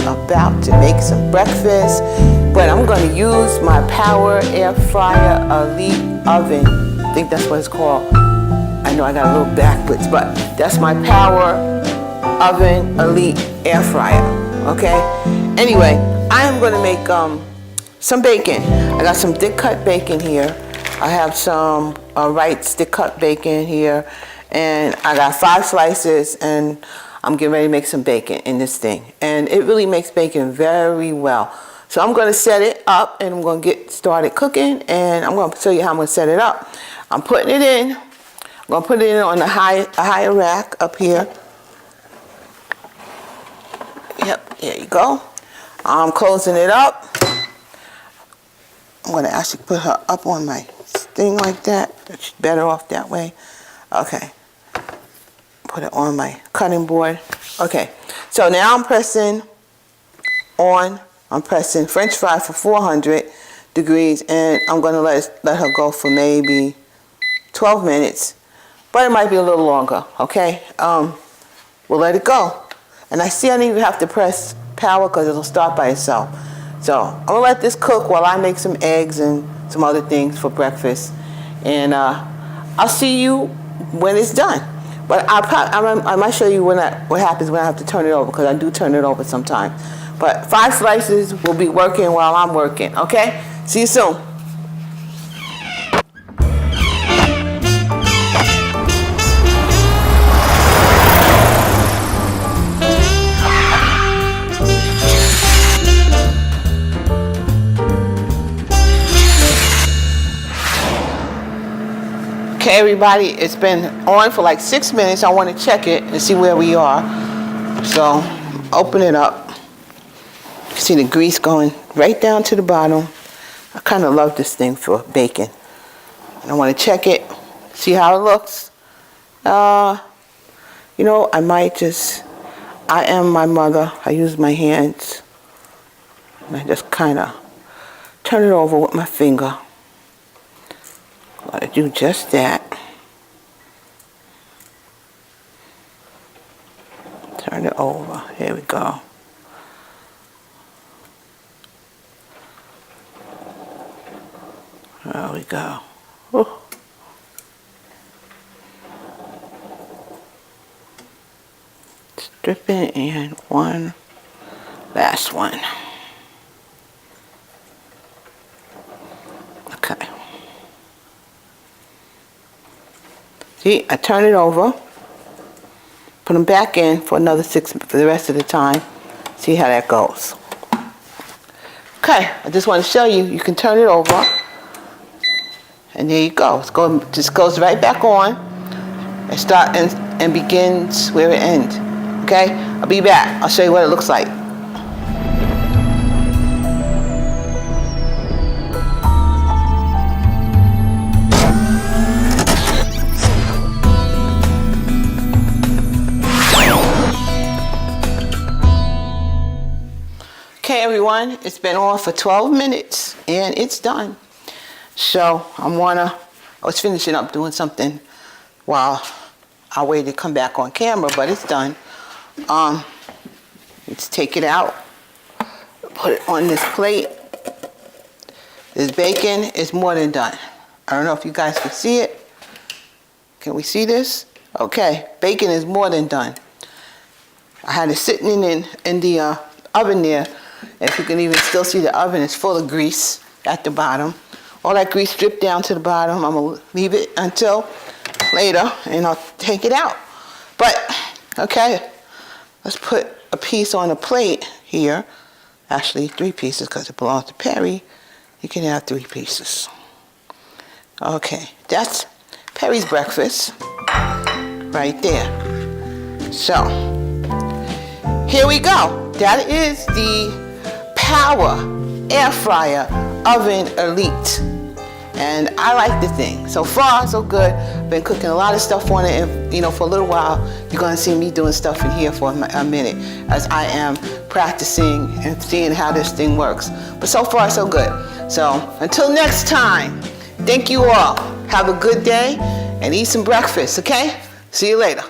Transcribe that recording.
about to make some breakfast, but I'm going to use my Power Air Fryer Elite Oven. I think that's what it's called. I know I got a little backwards, but that's my Power Oven Elite Air Fryer. Okay? Anyway, I am going to make some bacon. I got some thick cut bacon here. I have some Wright's thick cut bacon here, and I got 5 slices, and I'm getting ready to make some bacon in this thing. And it really makes bacon very well. So I'm going to set it up, and I'm going to get started cooking, and I'm going to show you how I'm going to set it up. I'm putting it in. I'm going to put it in on a higher rack up here. Yep, there you go. I'm closing it up. I'm going to actually put her up on my thing like that. It's better off that way. Okay. Put it on my cutting board. Okay. So now I'm pressing on. I'm pressing French fry for 400 degrees, and I'm going to let her go for maybe 12 minutes. But it might be a little longer. Okay. We'll let it go. And I see I don't even have to press power because it'll start by itself. So I'm going to let this cook while I make some eggs and some other things for breakfast. And I'll see you when it's done. But I might show you what happens when I have to turn it over, because I do turn it over sometimes. But 5 slices will be working while I'm working. Okay? See you soon. Okay, everybody, it's been on for like 6 minutes. I want to check it and see where we are. So, open it up. You see the grease going right down to the bottom. I kind of love this thing for bacon. I want to check it, see how it looks. You know, I am my mother. I use my hands. And I just kind of turn it over with my finger. Gotta do just that. Turn it over. Here we go. There we go. Ooh. Stripping and one last one. Okay. See, I turn it over, put them back in for another 6 for the rest of the time. See how that goes. Okay, I just want to show you. You can turn it over, and there you go. Just goes right back on, and begins where it ends. Okay, I'll be back. I'll show you what it looks like. Okay, everyone, it's been on for 12 minutes and it's done. So I was finishing up doing something while I waited to come back on camera, but it's done. Let's take it out, put it on this plate. This bacon is more than done. I don't know if you guys can see it. Can we see this? Okay, bacon is more than done. I had it sitting in the oven there. If you can even still see, the oven is full of grease at the bottom. All that grease dripped down to the bottom. I'm going to leave it until later, and I'll take it out. But, okay, let's put a piece on a plate here. Actually, 3 pieces, because it belongs to Perry. You can have 3 pieces. Okay, that's Perry's breakfast right there. So, here we go. That is the Power Air Fryer Oven Elite, and I like the thing. So far, so good. Been cooking a lot of stuff on it, and for a little while, you're gonna see me doing stuff in here for a minute as I am practicing and seeing how this thing works. But so far, so good. So until next time, thank you all. Have a good day and eat some breakfast. Okay? See you later.